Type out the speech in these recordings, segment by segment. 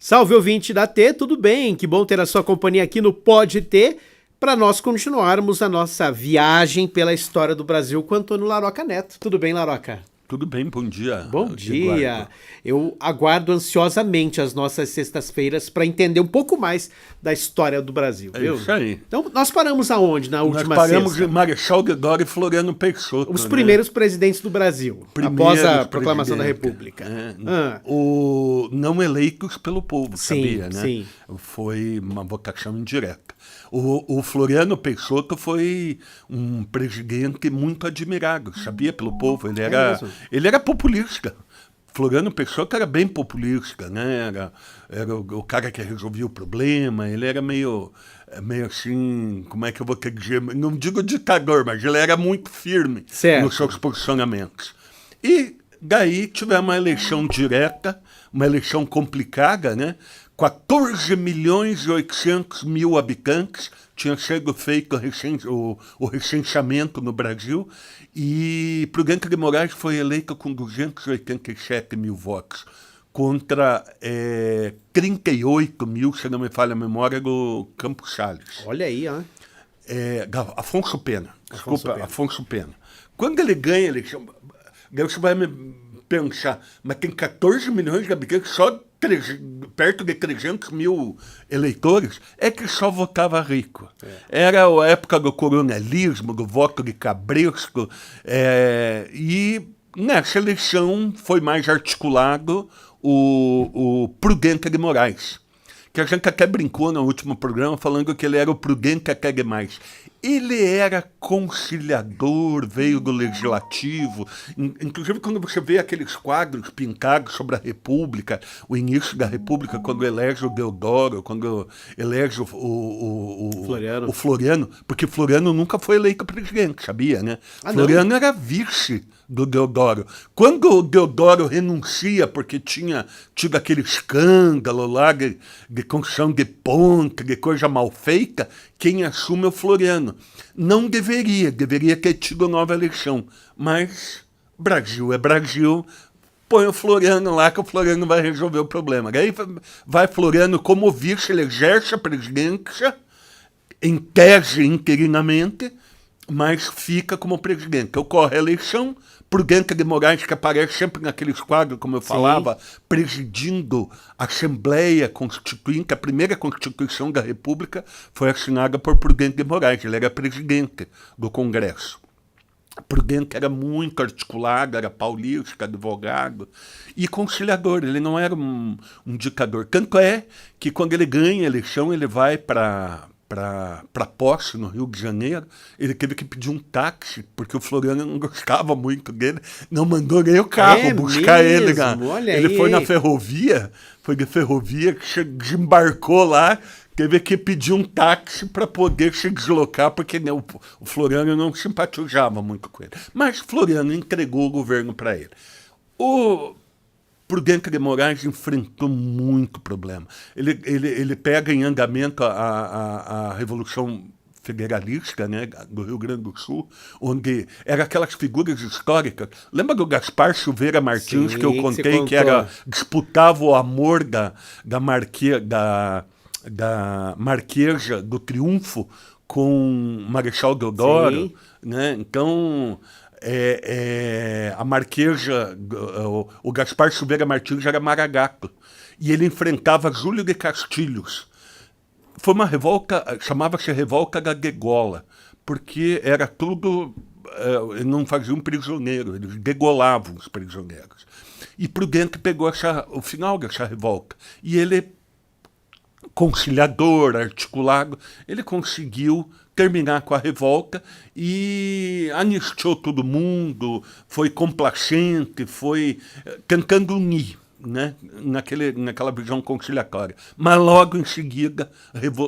Salve ouvinte da T, tudo bem? Que bom ter a sua companhia aqui no Pode T, para nós continuarmos a nossa viagem pela história do Brasil com Antônio Laroca Neto. Tudo bem, Laroca? Tudo bem, bom dia. Bom dia. Eu aguardo ansiosamente as nossas sextas-feiras para entender um pouco mais da história do Brasil, viu? Isso aí. Então, nós paramos aonde na última Nós paramos sexta? em Marechal Deodoro e Floriano Peixoto. Os primeiros presidentes do Brasil, após a proclamação da República. O não eleitos pelo povo, Sim, sabia, né? sim. Foi uma votação indireta. O Floriano Peixoto foi um presidente muito admirado, sabia, pelo povo. Ele era populista. Floriano Peixoto era bem populista, né? Era o cara que resolvia o problema. Ele era meio assim, como é que eu vou querer dizer? Não digo ditador, mas ele era muito firme nos seus posicionamentos. E daí tivemos uma eleição direta, uma eleição complicada, né? 14.800.000 habitantes, tinha sido feito o recenseamento no Brasil, e Prudente de Moraes foi eleito com 287 mil votos, contra 38 mil, se não me falha a memória, do Campos Salles. Olha aí, ó. Afonso Pena. Afonso Pena. Quando ele ganha a eleição, você vai me pensar, mas tem 14 milhões de habitantes, só perto de 300 mil eleitores, é que só votava rico. Era a época do coronelismo, do voto de cabresto, e nessa eleição foi mais articulado o Prudente de Moraes, que a gente até brincou no último programa falando que ele era o Prudente até demais. Ele era conciliador, veio do legislativo. Inclusive, quando você vê aqueles quadros pintados sobre a República, o início da República, quando elege o Deodoro, quando elege o Floriano, porque Floriano nunca foi eleito presidente, sabia, né? Floriano era vice do Deodoro. Quando o Deodoro renuncia porque tinha tido aquele escândalo lá de construção de ponte, de coisa mal feita, quem assume é o Floriano. Não deveria ter tido nova eleição, mas Brasil é Brasil, põe o Floriano lá que o Floriano vai resolver o problema. Aí vai Floriano como vice, ele exerce a presidência, em tese interinamente, mas fica como presidente. Ocorre a eleição, Prudente de Moraes, que aparece sempre naqueles quadros, como eu falava, presidindo a Assembleia Constituinte, a primeira Constituição da República foi assinada por Prudente de Moraes, ele era presidente do Congresso. Prudente era muito articulado, era paulista, advogado e conciliador, ele não era um ditador. Tanto é que quando ele ganha a eleição, ele vai para posse no Rio de Janeiro, ele teve que pedir um táxi, porque o Floriano não gostava muito dele, não mandou nem o carro buscar ele. Ele foi na ferrovia, foi de ferrovia, que desembarcou lá, teve que pedir um táxi para poder se deslocar, porque o Floriano não simpatizava muito com ele. Mas Floriano entregou o governo para ele. O Prudente de Moraes enfrentou muito problema. Ele pega em andamento a Revolução Federalista, né, do Rio Grande do Sul, onde eram aquelas figuras históricas. Lembra do Gaspar Silveira Martins, que eu contei, que disputava o amor da Marquesa do Triunfo com Marechal Deodoro? Né? Então, a Marquesa, o Gaspar Silveira Martins era maragato, e ele enfrentava Júlio de Castilhos. Foi uma revolta, chamava-se Revolta da Degola, porque era tudo, não faziam prisioneiro, eles degolavam os prisioneiros. E Prudente pegou o final dessa revolta, e ele, conciliador, articulado, ele conseguiu terminar com a revolta e anistiou todo mundo, foi complacente, foi tentando unir, né, naquela visão conciliatória. Mas logo em seguida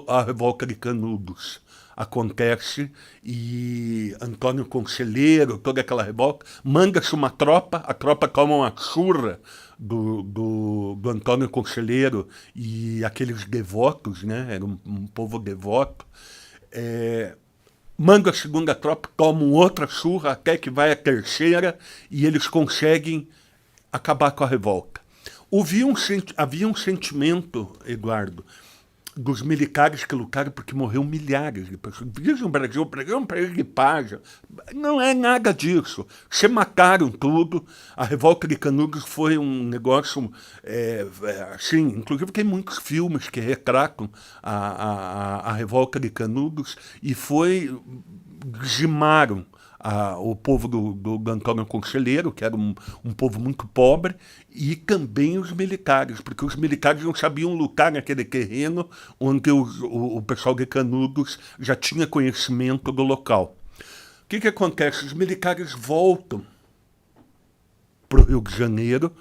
a revolta de Canudos acontece e Antônio Conselheiro, toda aquela revolta, manda-se uma tropa, a tropa toma uma surra do Antônio Conselheiro e aqueles devotos, né, era um povo devoto, manda a segunda tropa, tomam outra surra, até que vai a terceira, e eles conseguem acabar com a revolta. Havia um sentimento, Eduardo, dos militares que lutaram porque morreu milhares de pessoas. Dizem o Brasil é um país de paz. Não é nada disso. Se mataram tudo. A revolta de Canudos foi um negócio assim, inclusive tem muitos filmes que retratam a revolta de Canudos e dizimaram o povo do Antônio Conselheiro, que era um povo muito pobre, e também os militares, porque os militares não sabiam lutar naquele terreno onde o pessoal de Canudos já tinha conhecimento do local. O que acontece? Os militares voltam para o Rio de Janeiro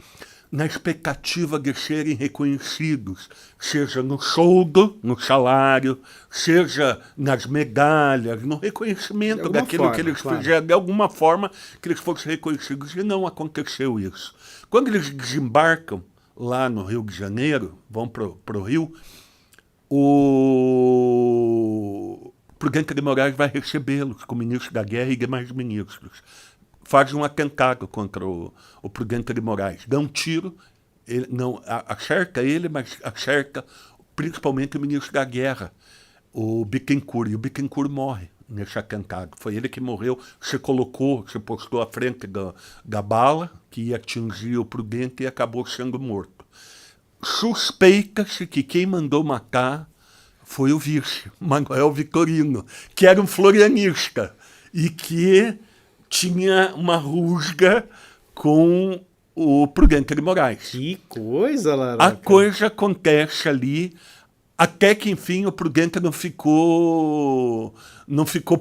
na expectativa de serem reconhecidos, seja no soldo, no salário, seja nas medalhas, no reconhecimento daquilo que eles fizeram, de alguma forma que eles fossem reconhecidos. E não aconteceu isso. Quando eles desembarcam lá no Rio de Janeiro, vão para o Rio, o Prudente de Moraes vai recebê-los como ministro da Guerra e demais ministros. Faz um atentado contra o Prudente de Moraes. Dá um tiro, ele não acerta ele, mas acerta principalmente o ministro da Guerra, o Bittencourt. E o Bittencourt morre nesse atentado. Foi ele que morreu, se postou à frente da bala que ia atingir o Prudente e acabou sendo morto. Suspeita-se que quem mandou matar foi o vice, Manuel Vitorino, que era um florianista e que tinha uma rusga com o Prudente de Moraes. Que coisa, Laroca. A coisa acontece ali, até que, enfim, o Prudente não ficou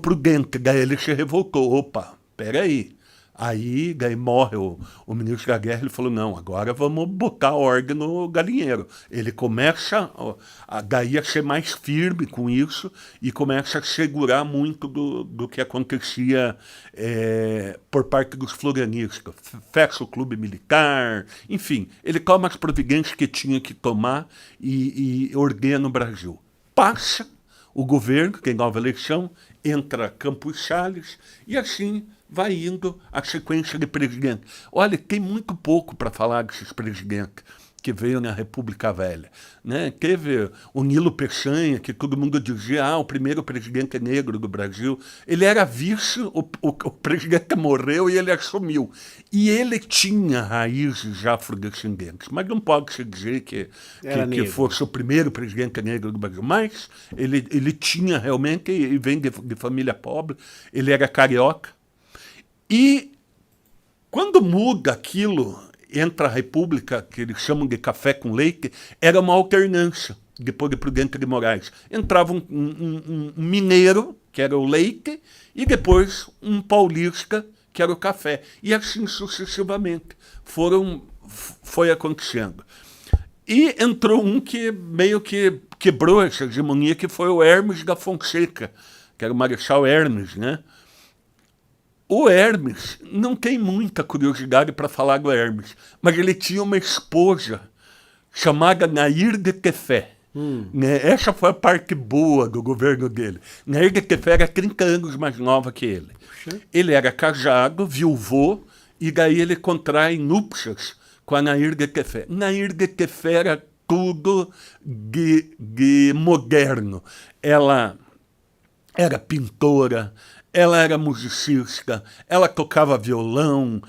prudente. Daí ele se revoltou. Opa, peraí. Aí daí morre o ministro da Guerra, ele falou, não, agora vamos botar ordem no galinheiro. Ele começa daí a ser mais firme com isso e começa a segurar muito do que acontecia por parte dos florianistas. Fecha o clube militar, enfim, ele toma as providências que tinha que tomar e ordena o Brasil. Passa o governo, tem nova eleição, entra Campos Salles e assim vai indo a sequência de presidente. Olha, tem muito pouco para falar desses presidentes que veio na República Velha. Né? Teve o Nilo Peçanha, que todo mundo dizia, o primeiro presidente negro do Brasil. Ele era vice, o presidente morreu e ele assumiu. E ele tinha raízes afrodescendentes, mas não pode se dizer que fosse o primeiro presidente negro do Brasil. Mas ele tinha realmente, e vem de família pobre, ele era carioca. E quando muda aquilo, entra a República, que eles chamam de café com leite, era uma alternância, depois de Prudente de Moraes. Entrava um mineiro, que era o leite, e depois um paulista, que era o café. E assim sucessivamente. Foi acontecendo. E entrou um que meio que quebrou essa hegemonia, que foi o Hermes da Fonseca, que era o Marechal Hermes, né? O Hermes, não tem muita curiosidade para falar do Hermes, mas ele tinha uma esposa chamada Nair de Tefé. Né? Essa foi a parte boa do governo dele. Nair de Tefé era 30 anos mais nova que ele. Ele era casado, viúvo, e daí ele contrai núpcias com a Nair de Tefé. Nair de Tefé era tudo de moderno. Ela era pintora, ela era musicista, ela tocava violão,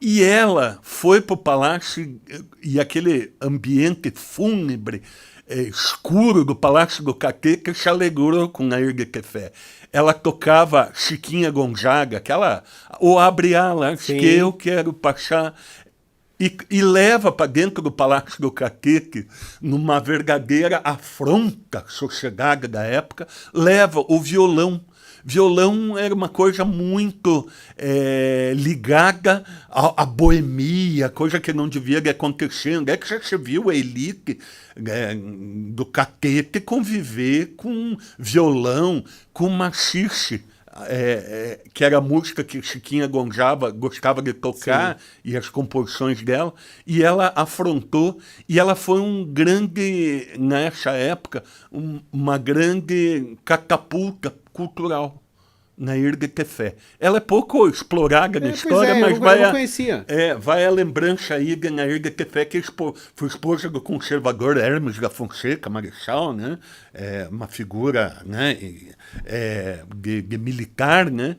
e ela foi para o palácio, e aquele ambiente fúnebre, escuro do Palácio do Caqueca se alegrou com Nair de Tefé. Ela tocava Chiquinha Gonzaga, o Abre Alas, que eu quero passar, e leva para dentro do Palácio do Caqueque, numa verdadeira afronta à sociedade da época, leva o violão. Violão era uma coisa muito ligada à boemia, coisa que não devia acontecer. Onde é que você viu a elite do Caquete conviver com violão, com macice, que era a música que Chiquinha Gonzaga gostava de tocar, sim, e as composições dela, e ela afrontou, e ela foi nessa época, uma grande catapulta cultural, Nair de Tefé. Ela é pouco explorada na história, eu mas não conhecia. vai a lembrança aí de Nair de Tefé, que foi esposa do conservador Hermes da Fonseca, Marechal, né? Uma figura, né? De militar, né?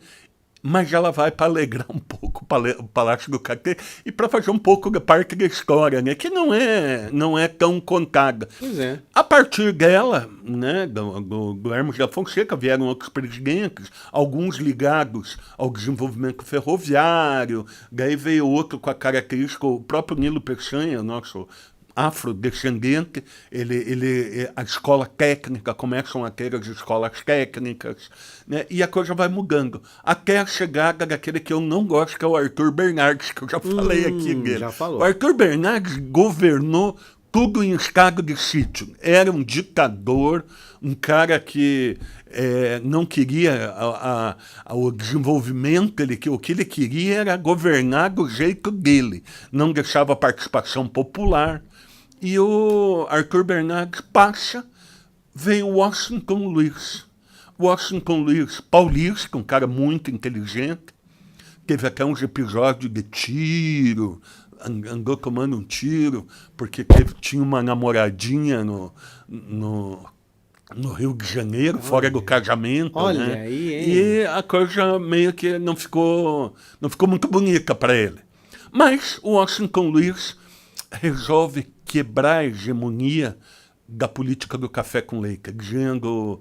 Mas ela vai para alegrar um pouco o Palácio do Catê e para fazer um pouco da parte da história, né? Que não é tão contada. Pois é. A partir dela, né, do Hermes da Fonseca, vieram outros presidentes, alguns ligados ao desenvolvimento ferroviário, daí veio outro com a característica, o próprio Nilo Peçanha, nosso afrodescendente, a escola técnica, começam a ter as escolas técnicas, né, e a coisa vai mudando, até a chegada daquele que eu não gosto, que é o Arthur Bernardes, que eu já falei aqui dele. Já falou. O Arthur Bernardes governou tudo em estado de sítio. Era um ditador, um cara que não queria o desenvolvimento, o que ele queria era governar do jeito dele. Não deixava participação popular. E o Arthur Bernardes passa, vem o Washington Luiz. Washington Luiz, paulista, um cara muito inteligente, teve até uns episódios de tiro, andou tomando um tiro, porque tinha uma namoradinha no Rio de Janeiro, fora do casamento. Olha, né? aí, hein? E a coisa meio que não ficou muito bonita para ele. Mas o Washington Luiz resolve quebrar a hegemonia da política do café com leite, dizendo...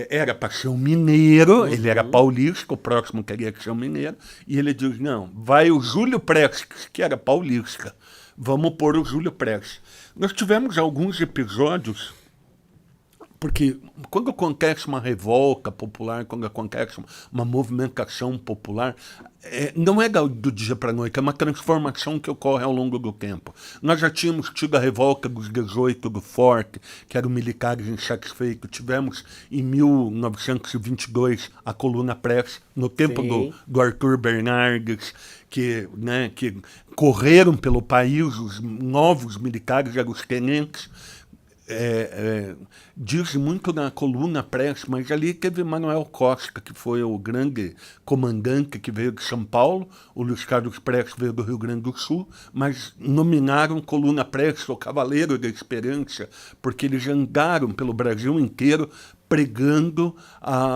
era para ser um mineiro, ele era paulista, o próximo queria ser um mineiro, e ele diz, não, vai o Júlio Prestes, que era paulista, vamos pôr o Júlio Prestes. Nós tivemos alguns episódios, porque quando acontece uma revolta popular, quando acontece uma movimentação popular, não é do dia para a noite, é uma transformação que ocorre ao longo do tempo. Nós já tínhamos tido a revolta dos 18 do Forte, que eram militares insatisfeitos. Tivemos, em 1922, a Coluna Press, no tempo do Arthur Bernardes, que correram pelo país, os novos militares eram os tenentes. Diz muito na Coluna Press, mas ali teve Manuel Costa, que foi o grande comandante que veio de São Paulo, o Luiz Carlos Prestes veio do Rio Grande do Sul, mas nominaram Coluna Prestes o Cavaleiro da Esperança, porque eles andaram pelo Brasil inteiro pregando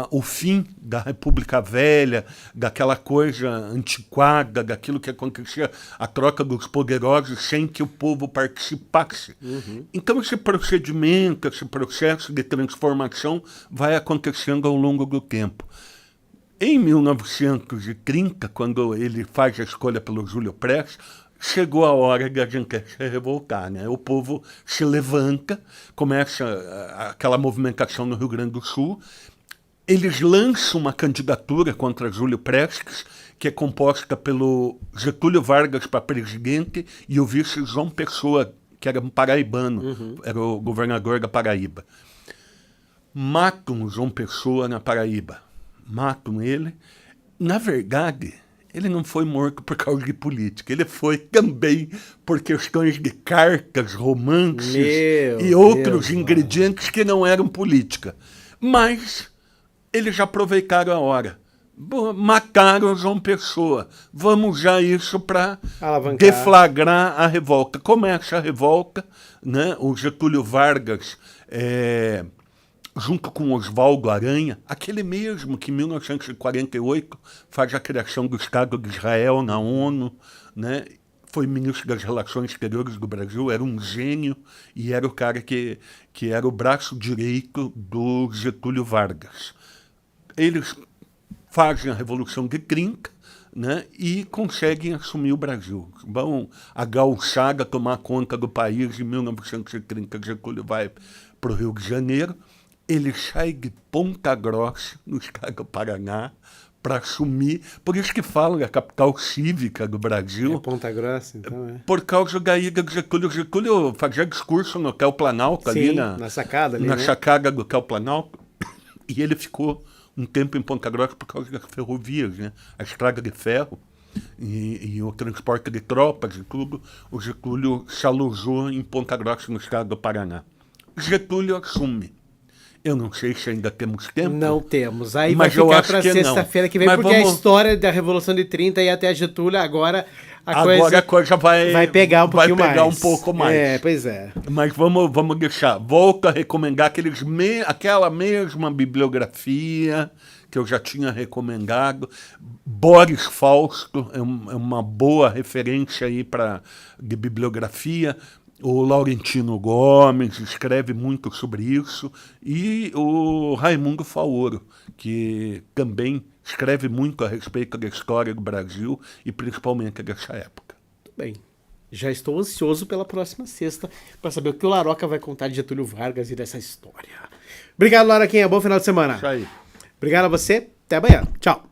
o fim da República Velha, daquela coisa antiquada, daquilo que acontecia, a troca dos poderosos sem que o povo participasse. Então esse procedimento, esse processo de transformação vai acontecendo ao longo do tempo. Em 1930, quando ele faz a escolha pelo Júlio Prestes, chegou a hora de a gente se revoltar, né? O povo se levanta, começa aquela movimentação no Rio Grande do Sul, eles lançam uma candidatura contra Júlio Prestes, que é composta pelo Getúlio Vargas para presidente e o vice João Pessoa, que era um paraibano, era o governador da Paraíba. Matam o João Pessoa na Paraíba, matam ele. Na verdade, ele não foi morto por causa de política, ele foi também por questões de cartas, romances e outros ingredientes que não eram política. Mas eles já aproveitaram a hora. Mataram o João Pessoa. Vamos usar isso para deflagrar a revolta. Começa a revolta, né? O Getúlio Vargas... junto com Oswaldo Aranha, aquele mesmo que em 1948 faz a criação do Estado de Israel na ONU, né? Foi ministro das Relações Exteriores do Brasil, era um gênio e era o cara que era o braço direito do Getúlio Vargas. Eles fazem a Revolução de 30, né, e conseguem assumir o Brasil. Vão a gauchada tomar conta do país em 1930, Getúlio vai para o Rio de Janeiro. Ele sai de Ponta Grossa, no estado do Paraná, para assumir. Por isso que falam a capital cívica do Brasil. É Ponta Grossa, então é. Por causa da ida do Getúlio. Getúlio fazia discurso no Hotel Planalto, Sim, ali na sacada. Na sacada do Hotel Planalto. E ele ficou um tempo em Ponta Grossa por causa das ferrovias, né? A estrada de ferro e o transporte de tropas e tudo. O Getúlio se alojou em Ponta Grossa, no estado do Paraná. Getúlio assume. Eu não sei se ainda temos tempo. Não temos. Aí Mas vai eu ficar acho para que sexta-feira que vem, Mas porque a vamos- história da Revolução de 30 e até Getúlio, agora Agora a coisa vai pegar um pouquinho mais. Vai pegar um pouco mais. É, pois é. Mas vamos deixar. Volto a recomendar aquela mesma bibliografia que eu já tinha recomendado. Boris Fausto é uma boa referência aí de bibliografia. O Laurentino Gomes escreve muito sobre isso. E o Raimundo Faoro, que também escreve muito a respeito da história do Brasil e principalmente dessa época. Tudo bem. Já estou ansioso pela próxima sexta para saber o que o Laroca vai contar de Getúlio Vargas e dessa história. Obrigado, Laroquinha. Bom final de semana. Isso aí. Obrigado a você. Até amanhã. Tchau.